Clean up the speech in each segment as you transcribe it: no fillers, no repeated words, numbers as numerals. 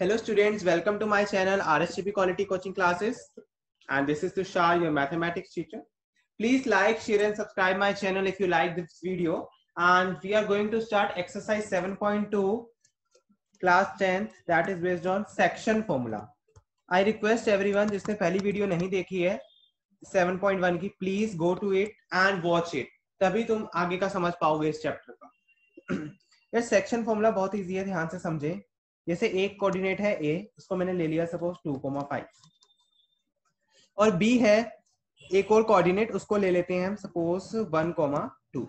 Hello students, welcome to my channel RSCP Quality Coaching Classes, and this is Tushar, your mathematics teacher. Please like, share and subscribe my channel if you like this video. And we are going to start exercise 7.2 class 10th, that is based on section formula. I request everyone जिसने पहली video नहीं देखी है 7.1 की, please go to it and watch it, तभी तुम आगे का समझ पाओगे इस चैप्टर का। ये सेक्शन फॉर्मूला बहुत इजी है, ध्यान से समझे। जैसे एक कोऑर्डिनेट है ए, उसको मैंने ले लिया सपोज 2,5, और बी है एक और कोऑर्डिनेट, उसको ले लेते हैं हम सपोज 1,2।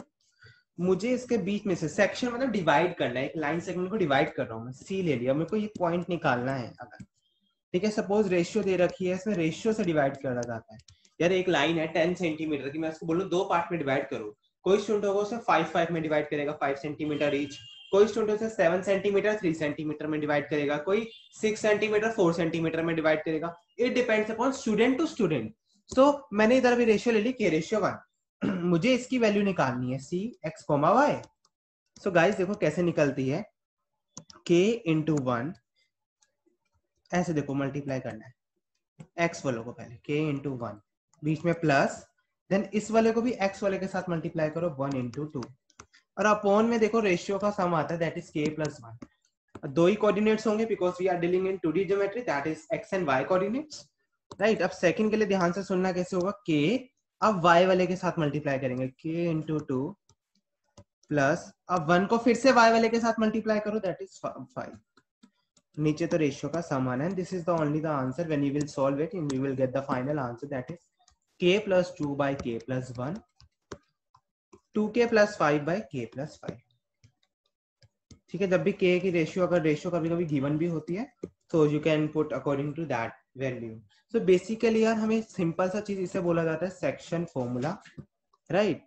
मुझे इसके बीच में से सेक्शन मतलब डिवाइड करना है, एक लाइन सेगमेंट को डिवाइड कर रहा हूँ मैं, सी ले लिया, मेरे को ये पॉइंट निकालना है अगर, ठीक है। सपोज रेशियो दे रखी है, इसमें रेशियो से डिवाइड करा जाता है। यार एक लाइन है 10 सेंटीमीटर की, मैं उसको बोलूँ दो पार्ट में डिवाइड करो, कोई स्टूडेंट होगा उसे 5 में डिवाइड करेगा, 5 सेंटीमीटर ईच। कोई स्टूडेंट उसे 7 सेंटीमीटर 3 सेंटीमीटर में डिवाइड करेगा, कोई 6 सेंटीमीटर 4 सेंटीमीटर में डिवाइड करेगा। It depends upon student to student. So मैंने इधर भी रेशियो ले ली के रेशियो 1। मुझे इसकी वैल्यू निकालनी है c x comma y. So guys देखो कैसे निकलती है, के इंटू 1, ऐसे देखो मल्टीप्लाई करना है एक्स वालों को पहले, के इंटू 1, बीच में प्लस, देन इस वाले को भी एक्स वाले के साथ मल्टीप्लाई करो 1 इंटू 2, और अपॉन में देखो रेशियो का सम आता है दैट इज के प्लस 1। दो ही कोऑर्डिनेट्स होंगे because we are dealing in 2D geometry, that is x and y coordinates, right. अब सेकंड के लिए ध्यान से सुनना कैसे होगा, के अब वाई वाले के साथ मल्टीप्लाई करेंगे, के इंटू 2 प्लस, अब 1 को फिर से वाई वाले के साथ मल्टीप्लाई करो दैट इज 5। नीचे तो रेशियो का सम आना है, this is the only the answer when you will solve it and you will get the final answer that is k plus 2 by k plus 1, 2k plus 5 by k plus 5। ठीक है, जब भी k की ratio, अगर ratio कभी कभी given भी होती है तो you can put according to that value. So basically यार हमें सिंपल सा चीज इसे बोला जाता है सेक्शन फॉर्मूला, राइट।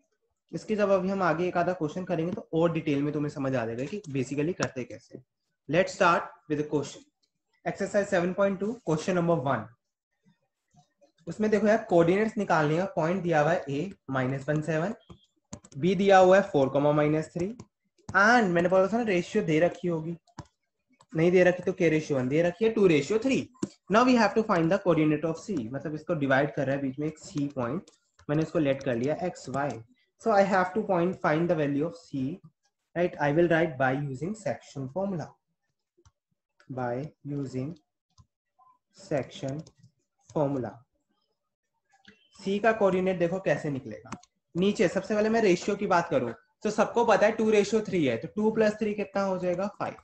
इसकी जब अभी हम आगे एक आधा क्वेश्चन करेंगे तो और डिटेल में तुम्हें समझ आ जाएगा कि बेसिकली करते कैसे। Let's start with question exercise 7.2 question number 1। उसमें देखो यार कोऑर्डिनेट्स निकालने का, पॉइंट दिया हुआ है a -17, b दिया हुआ है 4, -3, एंड मैंने बोला था ना रेशियो दे रखी होगी, नहीं दे रखी तो k रेशियो 1, दे रखी है 2:3। Now we have to find the coordinate of c, मतलब इसको डिवाइड कर रहा है बीच में एक c पॉइंट, मैंने इसको लेट कर लिया x y। So I have to point find the value of c, right. I will write by using section formula, by using section formula. C का कोऑर्डिनेट देखो कैसे निकलेगा। नीचे सबसे पहले मैं रेशियो की बात करूं तो सबको पता है 2:3 है, तो 2 + 3 कितना हो जाएगा 5।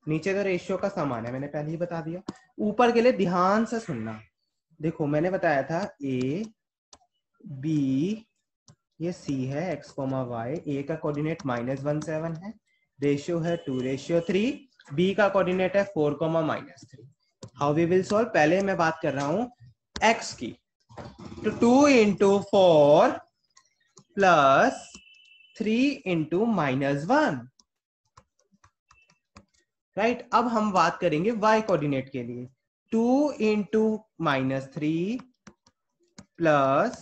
नीचे तो रेशियो का समान है, मैंने पहले ही बता दिया। ऊपर के लिए ध्यान से सुनना, देखो मैंने बताया था ए बी, ये सी है एक्स कोमा वाई, ए का कोऑर्डिनेट -17 है, रेशियो है 2:3, बी का कोऑर्डिनेट है 4, -3। हाउ वी विल सॉल्व, पहले मैं बात कर रहा हूं एक्स की, तो 2 into 4 plus 3 into -1, राइट। अब हम बात करेंगे y कोऑर्डिनेट के लिए, 2 into -3 plus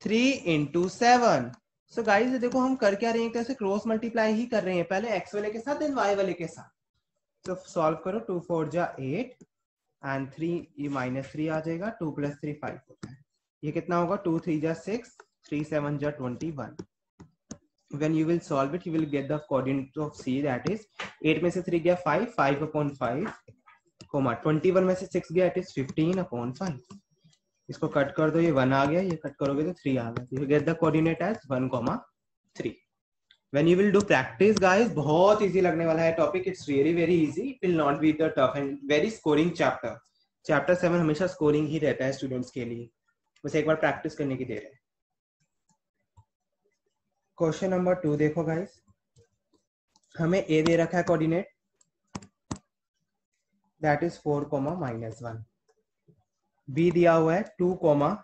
3 into 7। सो गाइस देखो हम कर क्या रहे हैं, एक तरह से क्रॉस मल्टीप्लाई ही कर रहे हैं, पहले x वाले के साथ देन y वाले के साथ। तो सॉल्व करो, 2 4 जा 8 एंड 3 ये -3 आ जाएगा, 2 + 3 5 होता है, ये कितना होगा 2 3 जा 6, 3 7 जा 21। When you will solve it, you will get the coordinate of c, that is 8 में से 3 गया 5, 5/5, 21 में से 6 गया, it is 15/5। इसको कट कर दो, ये 1 आ गया, ये कट करोगे तो 3 आ गया, you get the coordinate as 1,3। When you will do practice guys, बहुत easy लगने वाला है topic, it's really very easy, it will not be the tough and very scoring chapter। Chapter 7 हमेशा स्कोरिंग ही रहता है स्टूडेंट्स के लिए, बस एक बार प्रैक्टिस करने की देर है। क्वेश्चन नंबर 2 देखो गाइस, हमें ए दे रखा है कोऑर्डिनेट दैट इज 4, -1, बी दिया हुआ है 2, -2,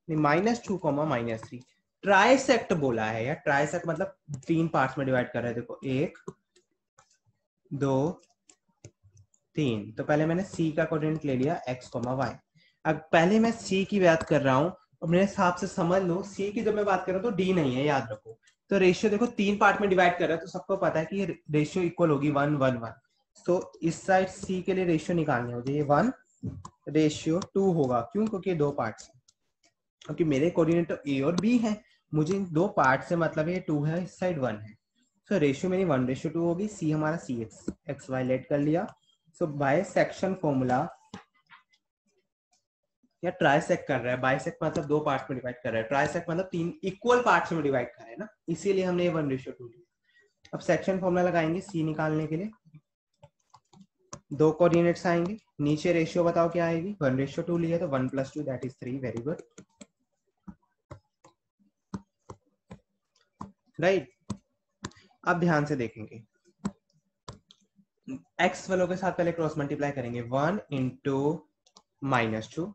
-3। ट्राइसेक्ट बोला है यार, ट्राइसेक्ट मतलब 3 पार्ट्स में डिवाइड कर रहे हैं, देखो 1 2 3। तो पहले मैंने सी का कोऑर्डिनेट ले लिया x, y। अब पहले मैं सी की बात कर रहा हूं, और मेरे हिसाब से समझ लो सी की जब मैं बात कर रहा हूं तो डी नहीं है, याद रखो। तो रेशियो देखो 3 पार्ट में डिवाइड कर रहा है, तो सबको पता है कि रेशियो इक्वल होगी 1 1 1। तो इस साइड सी के लिए रेशियो निकालनी होगी, ये 1:2 होगा। क्यों? क्योंकि दो पार्ट्स, क्योंकि मेरे कोऑर्डिनेट तो ए और बी है, मुझे इन दो पार्ट से मतलब ये 2 है, इस साइड 1 है। सो रेशियो मेरी 1:2 होगी। सी हमारा सी एक्स वाई लेट कर लिया। सो बाय सेक्शन फॉर्मूला, या ट्राइसेक्ट कर रहा है, बाइसेक्ट मतलब दो पार्ट में डिवाइड कर रहा है, ट्राइसेक्ट मतलब तीन इक्वल पार्ट्स में डिवाइड कर रहा है ना, इसीलिए हमने 1:2 लिया। अब सेक्शन फॉर्मूला लगाएंगे सी निकालने के लिए। दो कोऑर्डिनेट्स आएंगे, नीचे रेशियो बताओ क्या आएगी, 1:2 लिया तो 1 + 2 that is 3। Very good, right. अब ध्यान से देखेंगे, एक्स वालों के साथ पहले क्रॉस मल्टीप्लाई करेंगे। 1 × -2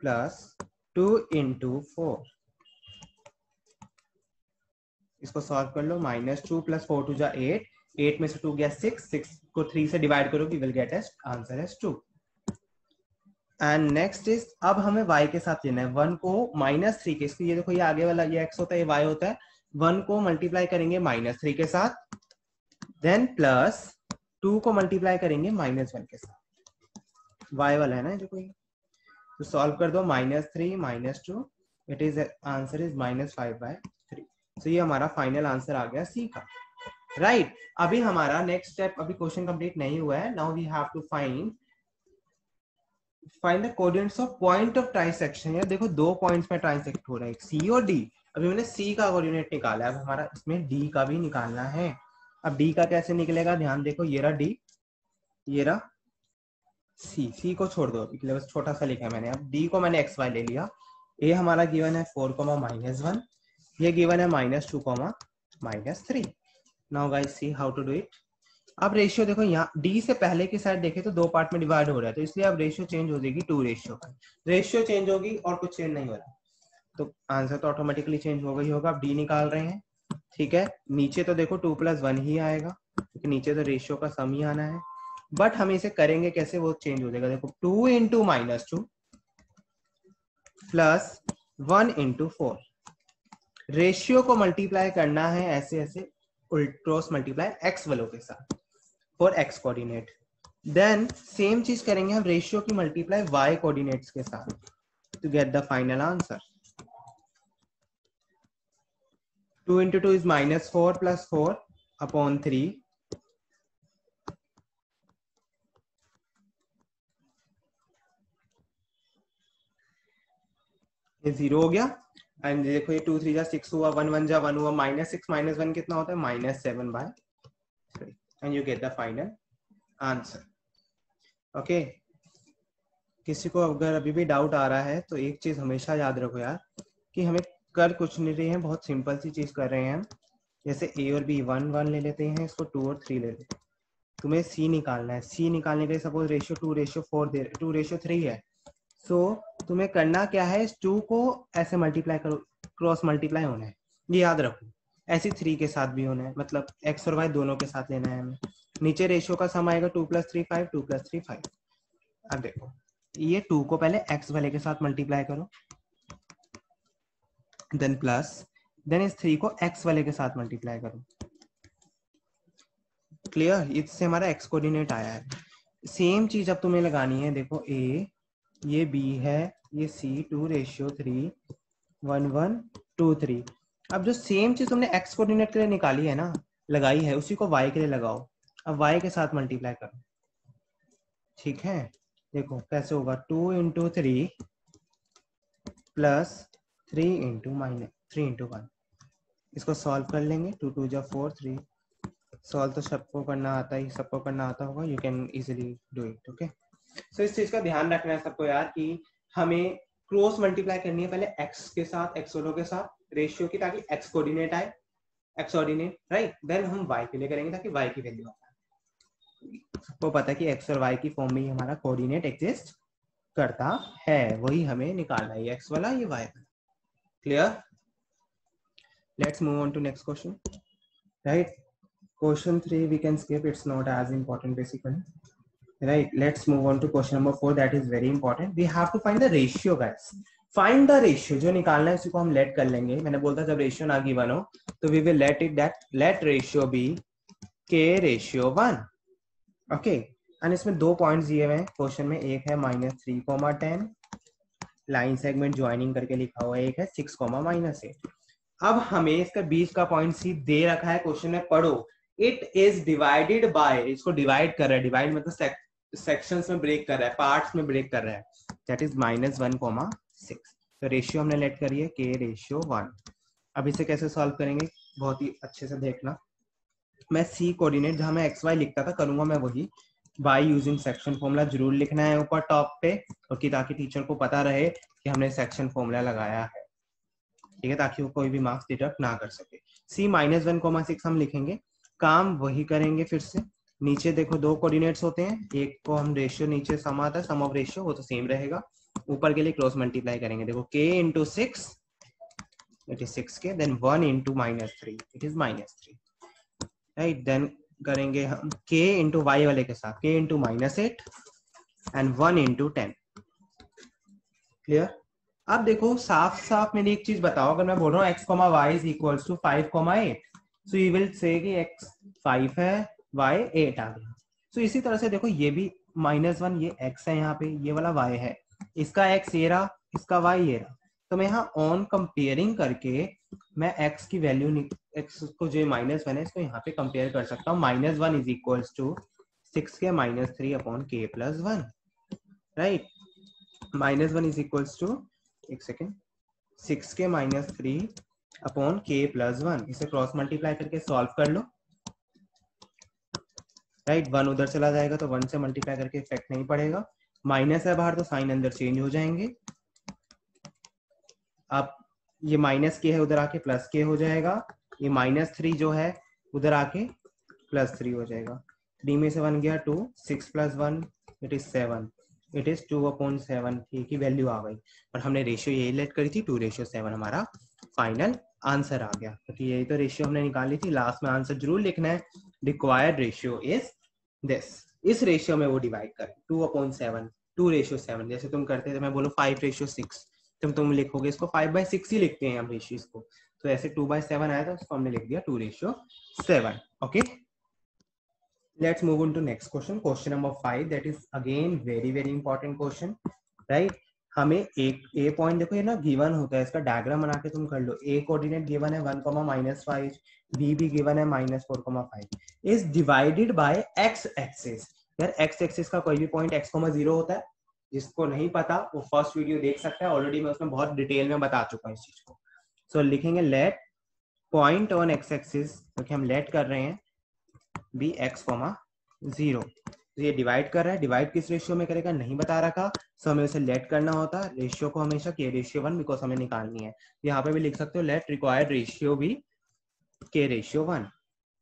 + 2 × 4, इसको सॉल्व कर लो। -2 + 4 × 8, 8 में से 2 गया 6, 6 को 3 से डिवाइड करो, we will get as answer as 2। And next is, अब हमें y के साथ लेना है। 1 को -3 के, इसलिए ये देखो, ये आगे वाला ये x होता है, ये y होता है। 1 को मल्टीप्लाई करेंगे -3 के साथ, देन प्लस 2 को मल्टीप्लाई करेंगे -1 के साथ। y वाला है ना देखो ये, तो सॉल्व कर दो। -3 - 2, इट इज आंसर इज -5/3। तो ये हमारा फाइनल आंसर आ गया सी का, राइट। अभी हमारा नेक्स्ट स्टेप, अभी क्वेश्चन कंप्लीट नहीं हुआ है। Now we have to find the coordinates of point of trisection. यार देखो, दो पॉइंट्स में ट्राइसेक्ट हो रहा है, सी और डी। अभी मैंने सी का कोऑर्डिनेट निकाला है, अब हमारा इसमें डी का भी निकालना है। अब डी का कैसे निकलेगा, ध्यान देखो, ये रहा डी, ये रहा सी। सी को छोड़ दो, बस छोटा सा लिखा है मैंने। अब डी को मैंने एक्स वाई ले लिया। ए हमारा गिवन है 4, -1, ये गिवन है -2, -3। Now guys see how to do it. अब रेशियो देखो, यहाँ डी से पहले की साइड देखे तो दो पार्ट में डिवाइड हो रहा है, तो इसलिए अब रेशियो चेंज हो जाएगी 2:1। रेशियो चेंज होगी और कुछ चेंज नहीं हो रहा, तो आंसर तो ऑटोमेटिकली चेंज होगा ही होगा। अब डी निकाल रहे हैं, ठीक है। नीचे तो देखो 2 + 1 ही आएगा, क्योंकि नीचे तो रेशियो का सम ही आना है। बट हम इसे करेंगे कैसे, वो चेंज हो जाएगा। देखो 2 × -2 + 1 × 4, रेशियो को मल्टीप्लाई करना है ऐसे ऐसे, क्रॉस मल्टीप्लाई एक्स वालों के साथ for x coordinate. Then same चीज करेंगे हम रेशियो की मल्टीप्लाई वाई कोऑर्डिनेट्स के साथ to get the final answer. 2 × 2 is -4 + 4/3, ये 0 हो गया। एंड देखो, ये 2 3 जा 6 हुआ, 1 1 जा 1 हुआ, -6 - 1 कितना होता है, -7/3, and you get the final answer. Okay, किसी को अगर अभी भी डाउट आ रहा है तो एक चीज हमेशा याद रखो यार, कि हमें कर कुछ नहीं रहे हैं, बहुत सिंपल सी चीज कर रहे हैं हम। जैसे ए और बी 1 1 ले लेते हैं, इसको 2 और 3 ले लेते हैं। तुम्हें सी निकालना है, सी निकालने के लिए सपोज रेशियो 2:4 दे, 2:3 है। सो तुम्हें करना क्या है, इस 2 को ऐसे मल्टीप्लाई करो, क्रॉस मल्टीप्लाई होना है, ये याद रखो। ऐसे 3 के साथ भी होना है, मतलब एक्स और वाई दोनों के साथ लेना है हमें। नीचे रेशियो का सम आएगा 2 + 3 5, 2 + 3 5। अब देखो, ये 2 को पहले एक्स वाले के साथ मल्टीप्लाई करो, देन प्लस, देन इस 3 को एक्स वाले के साथ मल्टीप्लाई करो। क्लियर, इससे हमारा एक्स कोऑर्डिनेट आया है। सेम चीज अब तुम्हें लगानी है। देखो ए, ये बी है, ये सी, 2:3 1 1 2 3। अब जो सेम चीज तुमने एक्स कोऑर्डिनेट के लिए निकाली है ना, लगाई है, उसी को वाई के लिए लगाओ। अब वाई के साथ मल्टीप्लाई करो, ठीक है। देखो कैसे होगा, 2 × 3 + 3 × -3 × 1। इसको सॉल्व कर लेंगे। 2 2 जा 4, 3। सॉल्व तो सबको करना आता ही, सबको करना आता होगा, you can easily do it. Okay, so इस चीज का ध्यान रखना है सबको यार, कि हमें क्रॉस मल्टीप्लाई करनी है पहले एक्स के साथ, एक्स वालों के साथ रेशियो की, ताकि एक्स कोऑर्डिनेट आए, एक्स कोऑर्डिनेट, राइट। देन हम वाई के लिए करेंगे ताकि वाई की वैल्यू आए। सबको पता है कि एक्स और वाई की फॉर्म में ही हमारा कोऑर्डिनेट एग्जिस्ट करता है, वही हमें निकालना है, एक्स वाला, ये वाई वाला। Clear, let's move on to next question, right. Question 3 we can skip, it's not as important basically, right. Let's move on to question number 4, that is very important. We have to find the ratio guys, find the ratio। जो निकालना है उसी को हम late कर लेंगे। मैंने बोलता जब रेशियो ना गिवन हो तो we will let it that let ratio be k/1। Okay, and इसमें 2 पॉइंट्स दिए हुए हैं क्वेश्चन में, एक है -3, 10 लाइन सेगमेंट ज्वाइनिंग करके लिखा हुआ है, एक है 6, -8। अब हमें इसका बीच का पॉइंट सी दे रखा है क्वेश्चन में, पढ़ो। इट इज डिवाइडेड बाय, इसको डिवाइड कर रहा है, डिवाइड मतलब सेक्शंस में ब्रेक कर रहा है, पार्ट्स में ब्रेक कर रहा है, दैट इज -1, 6। तो रेशियो हमने लेट करी है k/1। अब इसे कैसे सॉल्व करेंगे, बहुत ही अच्छे से देखना। मैं सी कोऑर्डिनेट जहां मैं xy लिखता था करूंगा मैं वही, बाय यूजिंग सेक्शन फॉर्मूला जरूर लिखना है ऊपर टॉप पे, क्योंकि ताकि टीचर को पता रहे कि हमने सेक्शन फॉर्मूला लगाया है, ठीक है, ताकि वो कोई भी मार्क्स डिडक्ट ना कर सके। सी -1, 6 हम लिखेंगे, काम वही करेंगे फिर से। नीचे देखो 2 कोऑर्डिनेट्स होते हैं, एक को हम रेशियो नीचे सम आता है, सम ऑफ रेशियो, वो तो सेम रहेगा। ऊपर के लिए क्रॉस मल्टीप्लाई करेंगे, देखो k × 6 it is 6k, then 1 × -3 it is -3, right. Then करेंगे हम k × y वाले के साथ, k × -8 एंड 1 × 10। क्लियर। अब देखो साफ साफ मेरी एक चीज बताओ, अगर मैं बोल रहा हूँ x, y is equal to 5, 8, so you will say कि x 5 है, y 8 आ गया। सो इसी तरह से देखो ये भी -1, ये x है, यहाँ पे ये वाला y है, इसका x ये रहा, इसका y ये रहा। तो मैं यहाँ ऑन कंपेयरिंग करके मैं x की वैल्यू, x को जो -1 है इसको यहाँ पे कंपेयर कर सकता हूँ। -1 is equal to 6k - 3/k+1, right. -1 is equal to, एक सेकेंड, 6k - 3/k+1, इसे क्रॉस मल्टीप्लाई करके सॉल्व कर लो, राइट। 1 उधर चला जाएगा तो 1 से मल्टीप्लाई करके इफेक्ट नहीं पड़ेगा, माइनस है बाहर तो साइन अंदर चेंज हो जाएंगे। अब ये -k है उधर आके +k हो जाएगा, ये -3 जो है उधर आके +3 हो जाएगा। 3 में से 1 गया 2, 6 + 1 इट इज 7, इट इज 2/7 की वैल्यू आ गई। और हमने रेशियो यही लेट करी थी, 2:7 हमारा फाइनल आंसर आ गया, क्योंकि यही तो रेशियो हमने निकाली थी। लास्ट में आंसर जरूर लिखना है, रिक्वायर्ड रेशियो इज दिस। इस रेशियो में वो डिवाइड कर 2/7, 2:7, जैसे तुम करते थे, मैं बोलो 5:6, तुम लिखोगे इसको 5/6 ही लिखते हैं हम रेशियोज को, तो ऐसे 2/7 आया था, उसको हमने लिख दिया 2:7। Okay, let's move on to next question, question number 5, that is again very important question, right। हमें एक ए पॉइंट देखो, ये ना गिवन होता है, इसका डायग्राम बना के तुम कर लो। ए कोऑर्डिनेट गिवन है 1, -5, बी भी गिवन है -4, 5, is divided by x axis. यार x एक्सिस का कोई भी पॉइंट x, 0 होता है, जिसको नहीं पता वो फर्स्ट वीडियो देख सकता है, ऑलरेडी मैं उसमें बहुत डिटेल में बता चुका हूँ इस चीज को। सो लिखेंगे let point on x axis, क्योंकि हम लेट कर रहे हैं बी x, 0। तो ये डिवाइड कर रहा है, डिवाइड किस रेशियो में करेगा नहीं बता रखा, सो हमें उसे लेट करना होता है रेशियो को हमेशा k/1, बिकॉज हमें निकालनी है। यहाँ पे भी लिख सकते हो लेट रिक्वायर्ड रेशियो भी k/1।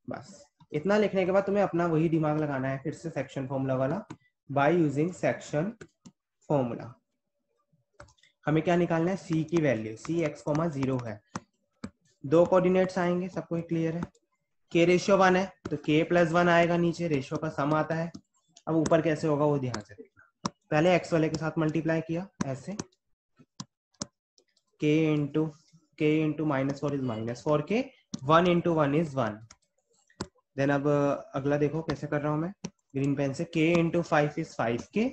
बस इतना लिखने के बाद तुम्हें अपना वही दिमाग लगाना है फिर से सेक्शन फॉर्मूला वाला, बाय यूजिंग सेक्शन फॉर्मूला। हमें क्या निकालना है, c की वैल्यू, c x, 0 है, 2 कोऑर्डिनेट्स आएंगे, सबको क्लियर है। k/1 है तो k+1 आएगा, नीचे रेशियो का सम आता है। अब ऊपर कैसे होगा वो ध्यान से देखना, पहले x वाले के साथ मल्टीप्लाई किया ऐसे, k × -4 is -4k, 1 × 1 is 1। Then अब अगला देखो कैसे कर रहा हूं मैं ग्रीन पेन से, k × 5 इज 5k,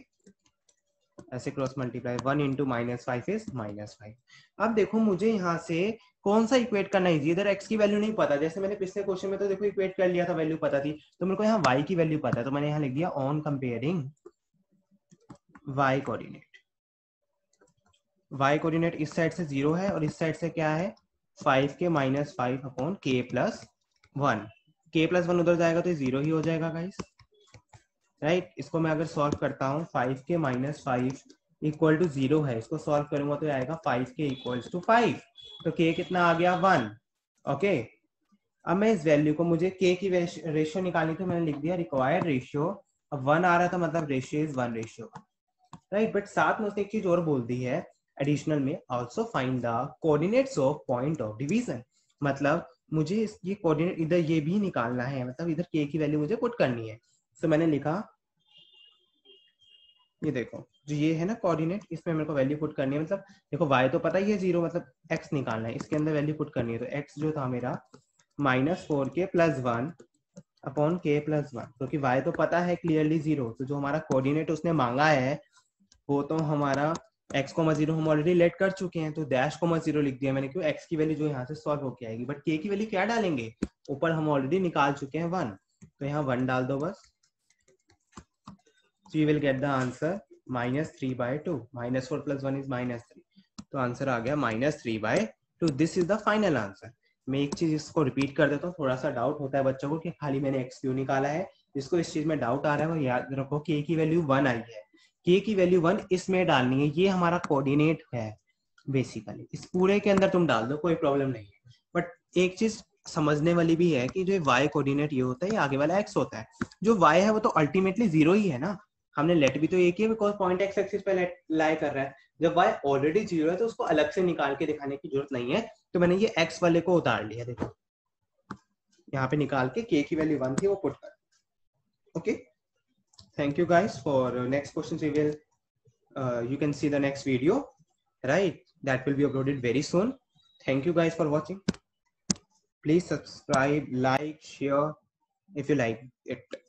ऐसे क्रॉस मल्टीप्लाई, 1 × -5 इज -5। अब देखो मुझे यहाँ से कौन सा इक्वेट करना है, इधर x की वैल्यू नहीं पता, जैसे मैंने पिछले क्वेश्चन में तो देखो इक्वेट कर लिया था, वैल्यू पता थी, तो मेरे को यहाँ y की वैल्यू पता है, तो मैंने यहाँ लिख दिया on comparing y coordinate. y coordinate इस साइड से 0 है और इस साइड से क्या है 5k - 5/k+1, k+1 उधर जाएगा तो 0 ही हो जाएगा गाइस, राइट। इसको मैं अगर सॉल्व करता हूँ 5k - 5 इक्वल टू 0 है, इसको सॉल्व करूंगा तो आएगा 5k इक्वल्स टू 5, तो k कितना आ गया 1। ओके, अब मैं इस वैल्यू को, मुझे k की रेशियो निकालनी थी, मैंने लिख दिया रिक्वायर्ड रेशियो। अब 1 आ रहा था मतलब रेशियो इज 1:1, राइट। बट साथ में उसने एक चीज और बोल दी है एडिशनल में, also find the coordinates of point of division, मतलब मुझे ये कोऑर्डिनेट इधर ये भी निकालना है, मतलब इधर k की वैल्यू मुझे पुट करनी है। तो मैंने लिखा, ये देखो जो ये है ना कोऑर्डिनेट, इसमें मेरे को वैल्यू पुट करनी है, मतलब देखो y तो पता ही है 0, मतलब x निकालना है, इसके अंदर वैल्यू पुट करनी है। तो x जो था मेरा -4k + 1 अपॉन k प्लस 1, क्योंकि y तो पता है क्लियरली 0, तो जो हमारा कोऑर्डिनेट उसने मांगा है वो तो हमारा x, 0 हम ऑलरेडी लेट कर चुके हैं, तो डैश, 0 लिख दिया मैंने, क्यों x की वैल्यू जो यहाँ से सॉल्व होके आएगी, बट k की वैल्यू क्या डालेंगे, ऊपर हम ऑलरेडी निकाल चुके हैं 1, तो यहाँ 1 डाल दो बस. So you will get the answer -3/2. -4 + 1 is -3. तो आंसर आ गया -3/2. This is the final answer. मैं एक चीज इसको रिपीट कर देता हूँ, थोड़ा सा डाउट होता है बच्चों को कि खाली मैंने x क्यों निकाला है. जिसको इस चीज में डाउट आ रहा है वो याद रखो k की वैल्यू 1 आई है, k की वैल्यू 1 इसमें डालनी है, ये हमारा कोऑर्डिनेट है बेसिकली, इस पूरे के अंदर तुम डाल दो, कोई प्रॉब्लम नहीं है. बट एक चीज समझने वाली भी है कि जो y कोऑर्डिनेट ये होता है, ये आगे वाला x होता है, जो y है वो तो अल्टीमेटली 0 ही है ना. हमने लेट भी तो एक ही, बिकॉज पॉइंट x एक्सिस पे लाई कर रहा है. जब y ऑलरेडी 0 है तो उसको अलग से निकाल के दिखाने की जरूरत नहीं है, तो मैंने ये x वाले को उतार लिया. देखो यहाँ पे निकाल के k की वैल्यू 1 थी वो पुट कर. Okay, thank you guys. For next question we will you can see the next video, right? That will be uploaded very soon. Thank you guys for watching. Please subscribe, like, share if you like it.